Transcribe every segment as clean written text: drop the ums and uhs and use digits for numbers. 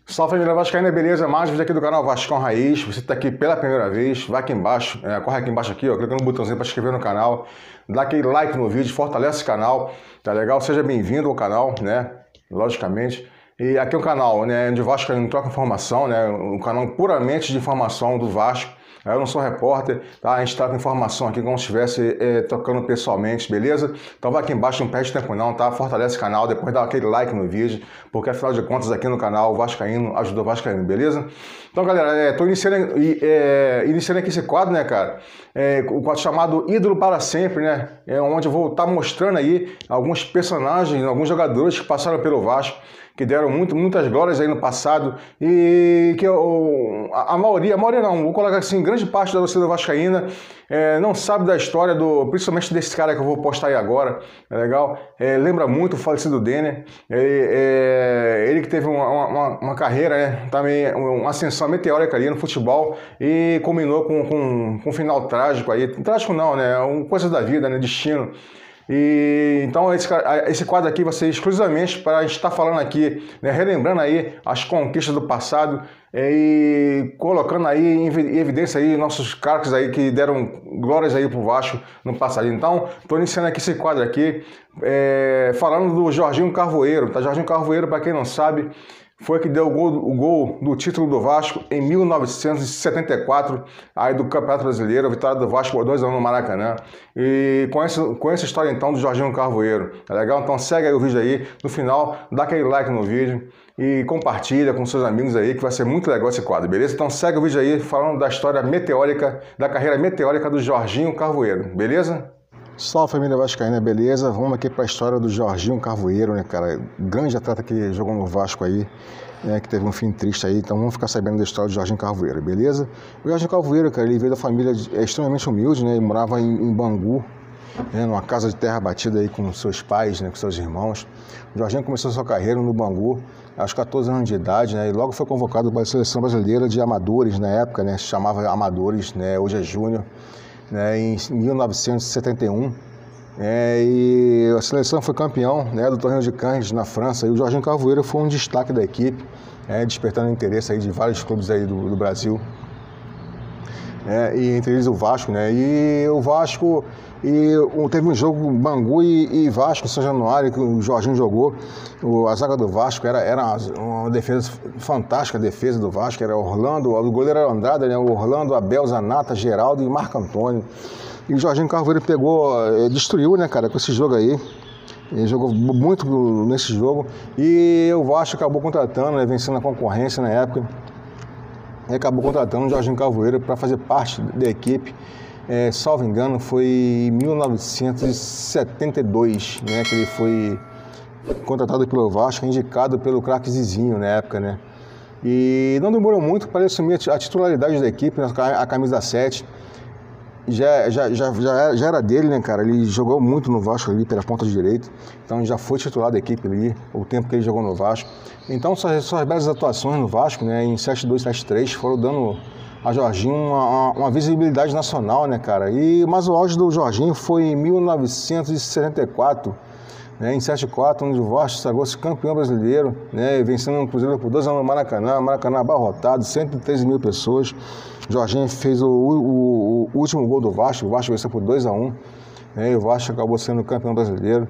Salve família Vascaína, beleza? Mais um vídeo aqui do canal Vascão Raiz. Você está aqui pela primeira vez, vai aqui embaixo, corre aqui embaixo aqui, ó, clica no botãozinho para se inscrever no canal, dá aquele like no vídeo, fortalece o canal, tá legal? Seja bem-vindo ao canal, né? Logicamente. E aqui é um canal, né, onde o Vasco não troca informação, né? Um canal puramente de informação do Vasco. Eu não sou repórter, tá? A gente está com informação aqui como se estivesse trocando pessoalmente, beleza? Então vai aqui embaixo, não perde tempo não, tá? Fortalece o canal, depois dá aquele like no vídeo, porque afinal de contas aqui no canal o Vascaíno ajuda o Vascaíno, beleza? Então galera, tô iniciando aqui esse quadro, né, cara? O quadro chamado Ídolo para Sempre, né? Onde eu vou estar mostrando aí alguns personagens, alguns jogadores que passaram pelo Vasco, que deram muitas glórias aí no passado e que a maioria não, vou colocar assim, grande parte da torcida vascaína não sabe da história, principalmente desse cara que eu vou postar aí agora, é legal? Lembra muito o falecido Denner, ele que teve uma carreira, né, também uma ascensão meteórica ali no futebol e culminou com um final trágico aí, trágico não, né, coisa da vida, né, destino. E então esse quadro aqui vai ser exclusivamente para a gente estar falando aqui, né, relembrando aí as conquistas do passado e colocando aí em evidência aí nossos craques aí que deram glórias aí pro Vasco no passado. Então, estou iniciando aqui esse quadro aqui falando do Jorginho Carvoeiro, tá? Jorginho Carvoeiro, para quem não sabe, foi que deu o gol do título do Vasco em 1974, aí do Campeonato Brasileiro, a vitória do Vasco por 2-1 no Maracanã. E com essa história então do Jorginho Carvoeiro, tá legal? Então segue aí o vídeo aí, no final dá aquele like no vídeo e compartilha com seus amigos aí, que vai ser muito legal esse quadro, beleza? Então segue o vídeo aí falando da história meteórica, da carreira meteórica do Jorginho Carvoeiro, beleza? Salve família vascaína, beleza? Vamos aqui para a história do Jorginho Carvoeiro, né, cara? Grande atleta que jogou no Vasco aí, né, que teve um fim triste aí. Então vamos ficar sabendo da história do Jorginho Carvoeiro, beleza? O Jorginho Carvoeiro, cara, ele veio da família extremamente humilde, né? Ele morava em Bangu, né, numa casa de terra batida aí com seus pais, né, com seus irmãos. O Jorginho começou sua carreira no Bangu aos 14 anos de idade, né? E logo foi convocado para a seleção brasileira de amadores na época, né? Se chamava amadores, né? Hoje é júnior. Né, em 1971, e a seleção foi campeão, né, do Torneio de Cannes na França, e o Jorginho Carvoeiro foi um destaque da equipe, despertando interesse aí de vários clubes aí do Brasil, e entre eles o Vasco, né, e o Vasco, teve um jogo Bangu e Vasco, São Januário, que o Jorginho jogou. A zaga do Vasco era uma defesa fantástica, a defesa do Vasco, era Orlando, o goleiro era Andrada, né? Orlando, Abel, Zanata, Geraldo e Marco Antônio. E o Jorginho Carvoeiro destruiu, né, cara, com esse jogo aí. Ele jogou muito nesse jogo e o Vasco acabou contratando, né, vencendo a concorrência na época, e acabou contratando o Jorginho Carvoeiro para fazer parte da equipe. Salvo engano, foi em 1972, né, que ele foi contratado pelo Vasco, indicado pelo craque Zizinho na época, né? E não demorou muito para ele assumir a titularidade da equipe, a camisa 7. Já era dele, né, cara? Ele jogou muito no Vasco ali pela ponta direita, então já foi titular da equipe ali, o tempo que ele jogou no Vasco. Então suas belas atuações no Vasco, né, em 7-2, 7-3, foram dando a Jorginho uma visibilidade nacional, né, cara? Mas o auge do Jorginho foi em 1974, né, em 7-4, onde o Vasco sagrou-se campeão brasileiro, né, vencendo o Cruzeiro por 2 anos no Maracanã abarrotado, 113 mil pessoas. Jorginho fez o último gol do Vasco, o Vasco venceu por 2-1, né, e o Vasco acabou sendo campeão brasileiro.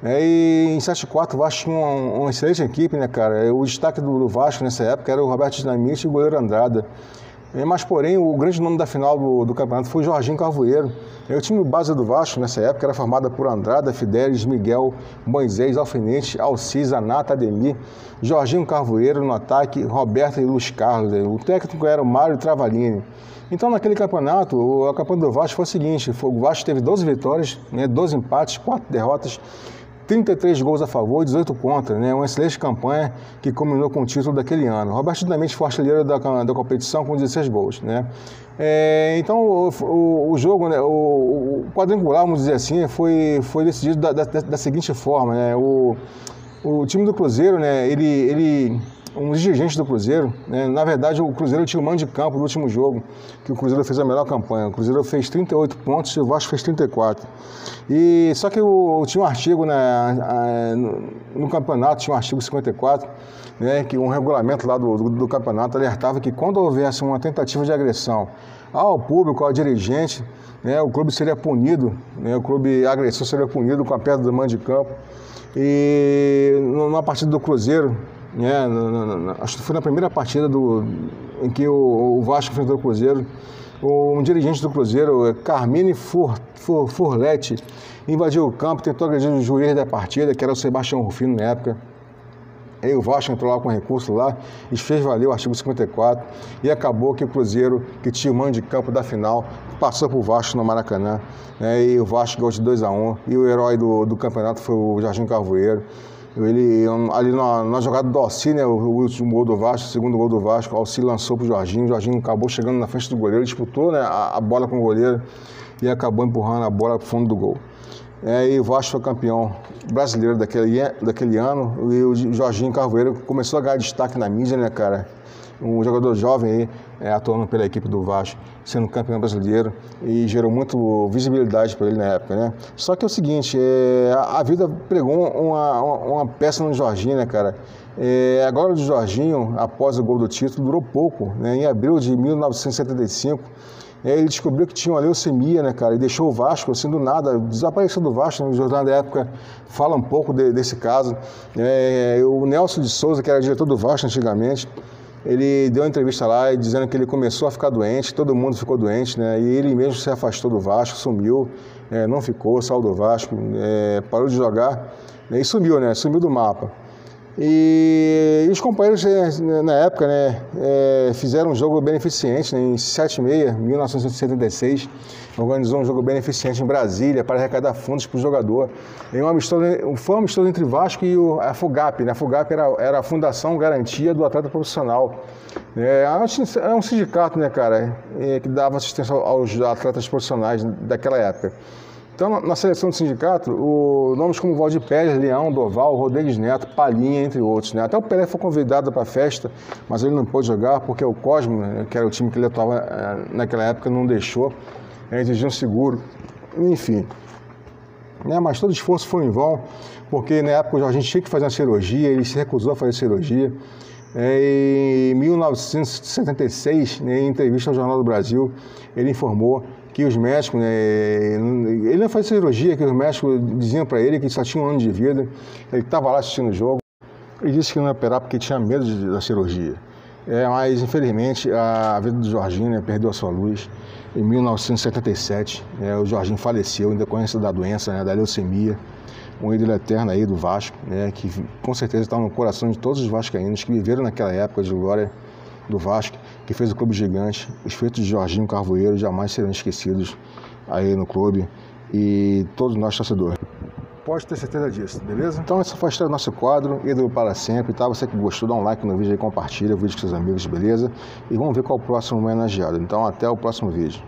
E em 7-4 o Vasco tinha uma excelente equipe, né, cara? O destaque do Vasco nessa época era o Roberto Dinamite e o goleiro Andrada. Mas, porém, o grande nome da final do campeonato foi o Jorginho Carvoeiro. O time base do Vasco, nessa época, era formado por Andrada, Fidelis, Miguel, Moisés, Alfinete, Alcides, Anata, Ademir, Jorginho Carvoeiro no ataque, Roberto e Luiz Carlos. O técnico era o Mário Travalini. Então, naquele campeonato, a campanha do Vasco foi o seguinte: o Vasco teve 12 vitórias, né, 12 empates, 4 derrotas, 33 gols a favor e 18 contra, né? Uma excelente campanha que culminou com o título daquele ano. Roberto Dinamite foi artilheiro da competição com 16 gols, né? Então o jogo, né, o quadrangular, vamos dizer assim, foi decidido da seguinte forma, né? O time do Cruzeiro, né, um dos dirigentes do Cruzeiro, né, na verdade o Cruzeiro tinha o mando de campo no último jogo, que o Cruzeiro fez a melhor campanha. O Cruzeiro fez 38 pontos e o Vasco fez 34. Só que tinha um artigo, né, no campeonato, tinha um artigo 54, né, que um regulamento lá do campeonato alertava que quando houvesse uma tentativa de agressão ao público, ao dirigente, né, o clube seria punido, né, o clube agressor seria punido com a perda do mando de campo. E numa partida do Cruzeiro, né, acho que foi na primeira partida em que o Vasco enfrentou o Cruzeiro, um dirigente do Cruzeiro, Carmine Furletti, invadiu o campo, tentou agredir o juiz da partida, que era o Sebastião Rufino na época. Aí o Vasco entrou lá com recurso lá e fez valer o artigo 54 e acabou que o Cruzeiro, que tinha o mando de campo da final, passou para o Vasco no Maracanã, né, e o Vasco ganhou de 2-1 e o herói do campeonato foi o Jorginho Carvoeiro. Ele, ali na jogada do Alci, né, o último gol do Vasco, o segundo gol do Vasco, o Alci lançou para o Jorginho acabou chegando na frente do goleiro, disputou, né, a bola com o goleiro e acabou empurrando a bola para o fundo do gol. E o Vasco foi campeão brasileiro daquele ano e o Jorginho Carvoeiro começou a ganhar destaque na mídia, né, cara? Um jogador jovem aí, atuando pela equipe do Vasco, sendo campeão brasileiro e gerou muito visibilidade para ele na época, né? Só que é o seguinte, a vida pregou uma peça no Jorginho, né, cara? A glória do Jorginho, após o gol do título, durou pouco, né? Em abril de 1975, ele descobriu que tinha uma leucemia, né, cara, e deixou o Vasco, assim, do nada, desapareceu do Vasco. O jornal da época fala um pouco desse caso. O Nelson de Souza, que era diretor do Vasco antigamente, ele deu uma entrevista lá dizendo que ele começou a ficar doente, todo mundo ficou doente, né, e ele mesmo se afastou do Vasco, sumiu, não ficou, saiu do Vasco, parou de jogar, e sumiu, né, sumiu do mapa. E os companheiros, na época, né, fizeram um jogo beneficente, né, em 7/6, 1976, organizou um jogo beneficente em Brasília para arrecadar fundos para o jogador. Foi um amistoso entre Vasco e a FUGAP, né? A FUGAP era a Fundação Garantia do Atleta Profissional. É um sindicato, né, cara, que dava assistência aos atletas profissionais daquela época. Então, na seleção do sindicato, nomes como Valdir Pérez, Leão, Doval, Rodrigues Neto, Palhinha, entre outros, né? Até o Pelé foi convidado para a festa, mas ele não pôde jogar porque o Cosmo, né, que era o time que ele atuava naquela época, não deixou, exigia um seguro, enfim. Mas todo esforço foi em vão, porque na época o Jorginho tinha que fazer uma cirurgia, ele se recusou a fazer cirurgia. Em 1976, em entrevista ao Jornal do Brasil, ele informou que os médicos, ele não fazia cirurgia, que os médicos diziam para ele que só tinha um ano de vida. Ele estava lá assistindo o jogo e disse que não ia operar porque tinha medo da cirurgia. Mas, infelizmente, a vida do Jorginho, né, perdeu a sua luz. Em 1977, o Jorginho faleceu em decorrência da doença, né, da leucemia. Um ídolo eterno aí do Vasco, né, que com certeza está no coração de todos os vascaínos que viveram naquela época de glória do Vasco, que fez o clube gigante. Os feitos de Jorginho Carvoeiro jamais serão esquecidos aí no clube e todos nós torcedores. Pode ter certeza disso, beleza? Então essa foi a história do nosso quadro, ídolo para sempre, tá? Você que gostou, dá um like no vídeo aí, compartilha o vídeo com seus amigos, beleza? E vamos ver qual é o próximo homenageado. Então até o próximo vídeo.